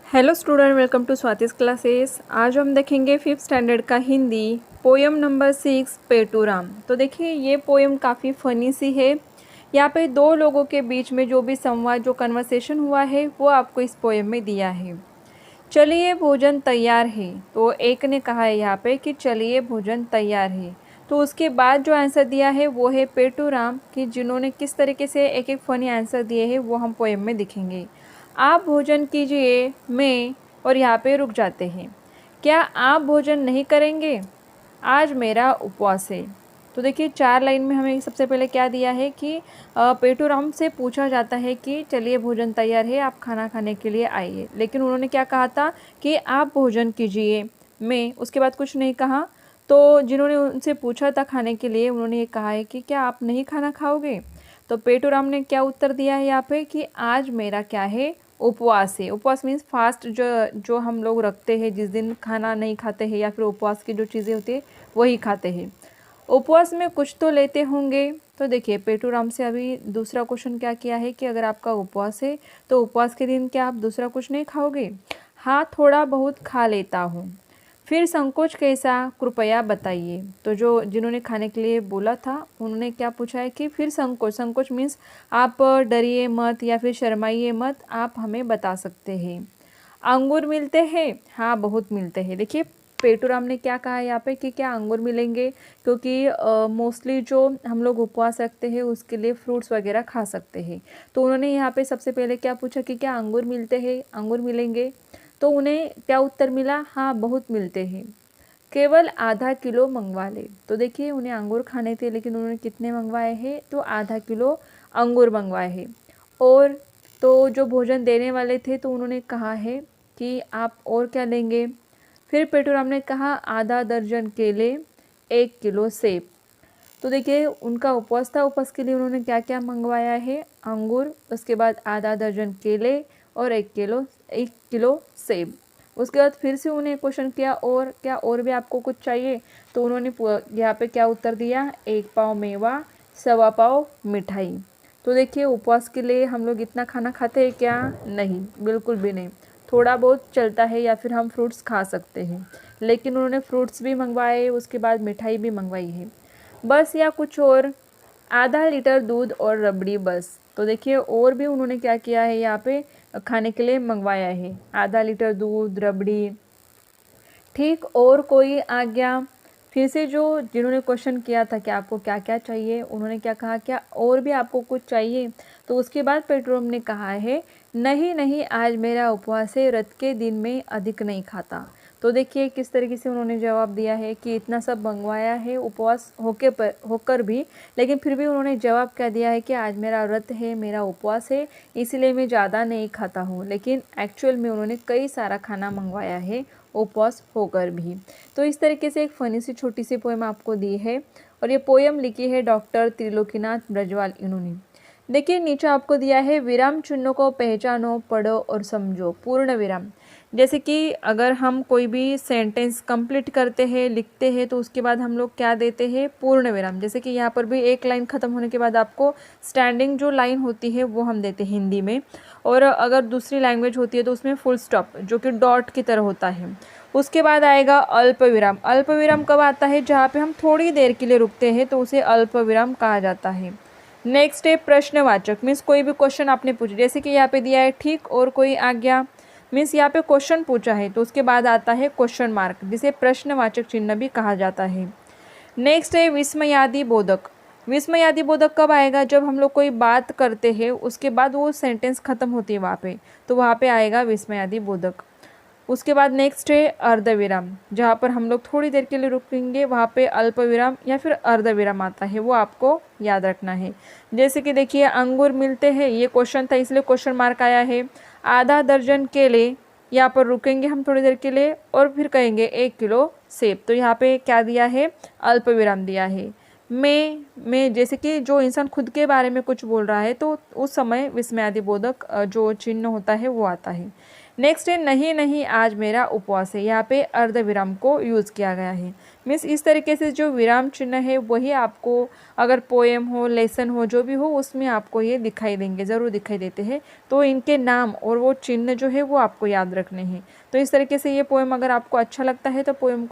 Hello student, welcome to Swati's classes. आज हम देखेंगे 5th स्टैंडर्ड का हिंदी पोएम नंबर 6 पेटूराम। तो देखिए ये पोएम काफ़ी फ़नी सी है। यहाँ पे दो लोगों के बीच में जो भी संवाद जो कन्वर्सेशन हुआ है वो आपको इस पोएम में दिया है। चलिए भोजन तैयार है, तो एक ने कहा है यहाँ पे कि चलिए भोजन तैयार है। तो उसके बाद जो आंसर दिया है वो है पेटूराम, कि जिन्होंने किस तरीके से एक एक फ़नी आंसर दिए हैं वो हम पोएम में दिखेंगे। आप भोजन कीजिए, मैं, और यहाँ पे रुक जाते हैं। क्या आप भोजन नहीं करेंगे? आज मेरा उपवास है। तो देखिए 4 लाइन में हमें सबसे पहले क्या दिया है कि पेटूराम से पूछा जाता है कि चलिए भोजन तैयार है, आप खाना खाने के लिए आइए। लेकिन उन्होंने क्या कहा था कि आप भोजन कीजिए, मैं, उसके बाद कुछ नहीं कहा। तो जिन्होंने उनसे पूछा था खाने के लिए, उन्होंने ये कहा है कि क्या आप नहीं खाना खाओगे? तो पेटूराम ने क्या उत्तर दिया है यहाँ पे कि आज मेरा क्या है, उपवास है। उपवास मीन्स फास्ट, जो जो हम लोग रखते हैं, जिस दिन खाना नहीं खाते हैं या फिर उपवास की जो चीज़ें होती है वही खाते हैं। उपवास में कुछ तो लेते होंगे। तो देखिए पेटूराम से अभी दूसरा क्वेश्चन क्या किया है कि अगर आपका उपवास है तो उपवास के दिन क्या आप दूसरा कुछ नहीं खाओगे? हाँ, थोड़ा बहुत खा लेता हूँ। फिर संकोच कैसा, कृपया बताइए। तो जो जिन्होंने खाने के लिए बोला था उन्होंने क्या पूछा है कि फिर संकोच, संकोच मीन्स आप डरिए मत या फिर शर्माइए मत, आप हमें बता सकते हैं। अंगूर मिलते हैं? हाँ, बहुत मिलते हैं। देखिए पेटूराम ने क्या कहा है यहाँ पे कि क्या अंगूर मिलेंगे, क्योंकि मोस्टली जो हम लोग उपवास रखते हैं उसके लिए फ्रूट्स वगैरह खा सकते हैं। तो उन्होंने यहाँ पे सबसे पहले क्या पूछा कि क्या अंगूर मिलते हैं, अंगूर मिलेंगे? तो उन्हें क्या उत्तर मिला? हाँ, बहुत मिलते हैं। केवल आधा किलो मंगवा ले। तो देखिए उन्हें अंगूर खाने थे, लेकिन उन्होंने कितने मंगवाए हैं? तो आधा किलो अंगूर मंगवाए हैं। और तो जो भोजन देने वाले थे तो उन्होंने कहा है कि आप और क्या लेंगे? फिर पेटूराम ने कहा आधा दर्जन केले, 1 किलो सेब। तो देखिए उनका उपवास था, उपवास के लिए उन्होंने क्या क्या मंगवाया है? अंगूर, उसके बाद आधा दर्जन केले और 1 किलो सेब। उसके बाद फिर से उन्हें क्वेश्चन किया और क्या और भी आपको कुछ चाहिए? तो उन्होंने यहाँ पे क्या उत्तर दिया? 1 पाव मेवा, 1.25 पाव मिठाई। तो देखिए उपवास के लिए हम लोग इतना खाना खाते हैं क्या? नहीं, बिल्कुल भी नहीं। थोड़ा बहुत चलता है या फिर हम फ्रूट्स खा सकते हैं। लेकिन उन्होंने फ्रूट्स भी मंगवाए, उसके बाद मिठाई भी मंगवाई है। बस या कुछ और? आधा लीटर दूध और रबड़ी बस। तो देखिए और भी उन्होंने क्या किया है यहाँ पे, खाने के लिए मंगवाया है। आधा लीटर दूध, रबड़ी। ठीक, और कोई आज्ञा? फिर से जो जिन्होंने क्वेश्चन किया था कि आपको क्या क्या चाहिए, उन्होंने क्या कहा, क्या और भी आपको कुछ चाहिए? तो उसके बाद पेट्रोम ने कहा है नहीं नहीं, आज मेरा उपवास है, व्रत के दिन में अधिक नहीं खाता। तो देखिए किस तरीके से उन्होंने जवाब दिया है कि इतना सब मंगवाया है उपवास होकर भी, लेकिन फिर भी उन्होंने जवाब क्या दिया है कि आज मेरा व्रत है, मेरा उपवास है, इसलिए मैं ज़्यादा नहीं खाता हूँ। लेकिन एक्चुअल में उन्होंने कई सारा खाना मंगवाया है उपवास होकर भी। तो इस तरीके से एक फ़नी सी छोटी सी पोएम आपको दी है, और ये पोएम लिखी है डॉक्टर त्रिलोकीनाथ ब्रजवाल इन्होंने। देखिए नीचे आपको दिया है विराम चिन्हों को पहचानो, पढ़ो और समझो। पूर्ण विराम, जैसे कि अगर हम कोई भी सेंटेंस कंप्लीट करते हैं, लिखते हैं, तो उसके बाद हम लोग क्या देते हैं? पूर्ण विराम। जैसे कि यहाँ पर भी एक लाइन ख़त्म होने के बाद आपको स्टैंडिंग जो लाइन होती है वो हम देते हैं हिंदी में, और अगर दूसरी लैंग्वेज होती है तो उसमें फुल स्टॉप जो कि डॉट की तरह होता है। उसके बाद आएगा अल्प विराम। अल्प विराम कब आता है? जहाँ पे हम थोड़ी देर के लिए रुकते हैं तो उसे अल्प विराम कहा जाता है। नेक्स्ट है प्रश्नवाचक, मीन्स कोई भी क्वेश्चन आपने पूछा, जैसे कि यहाँ पे दिया है ठीक और कोई आज्ञा, मीन्स यहाँ पे क्वेश्चन पूछा है तो उसके बाद आता है क्वेश्चन मार्क, जिसे प्रश्नवाचक चिन्ह भी कहा जाता है। नेक्स्ट है विस्मयादि बोधक। विस्मयादि बोधक कब आएगा? जब हम लोग कोई बात करते हैं उसके बाद वो सेंटेंस खत्म होती है वहाँ पे, तो वहाँ पे आएगा विस्मयादि बोधक। उसके बाद नेक्स्ट है अर्धविराम, जहाँ पर हम लोग थोड़ी देर के लिए रुकेंगे, वहाँ पे अल्प विराम या फिर अर्धविराम आता है, वो आपको याद रखना है। जैसे कि देखिए अंगूर मिलते हैं, ये क्वेश्चन था इसलिए क्वेश्चन मार्क आया है। आधा दर्जन केले, यहाँ पर रुकेंगे हम थोड़ी देर के लिए और फिर कहेंगे 1 किलो सेब, तो यहाँ पे क्या दिया है? अल्प विराम दिया है। मैं जैसे कि जो इंसान खुद के बारे में कुछ बोल रहा है तो उस समय विस्मयादिबोधक जो चिन्ह होता है वो आता है। नेक्स्ट है नहीं नहीं आज मेरा उपवास है। यहाँ पे अर्ध विराम को यूज़ किया गया है। मीन्स इस तरीके से जो विराम चिन्ह है वही आपको अगर पोएम हो, लेसन हो, जो भी हो उसमें आपको ये दिखाई देंगे, ज़रूर दिखाई देते हैं। तो इनके नाम और वो चिन्ह जो है वो आपको याद रखने हैं। तो इस तरीके से ये पोएम अगर आपको अच्छा लगता है तो पोएम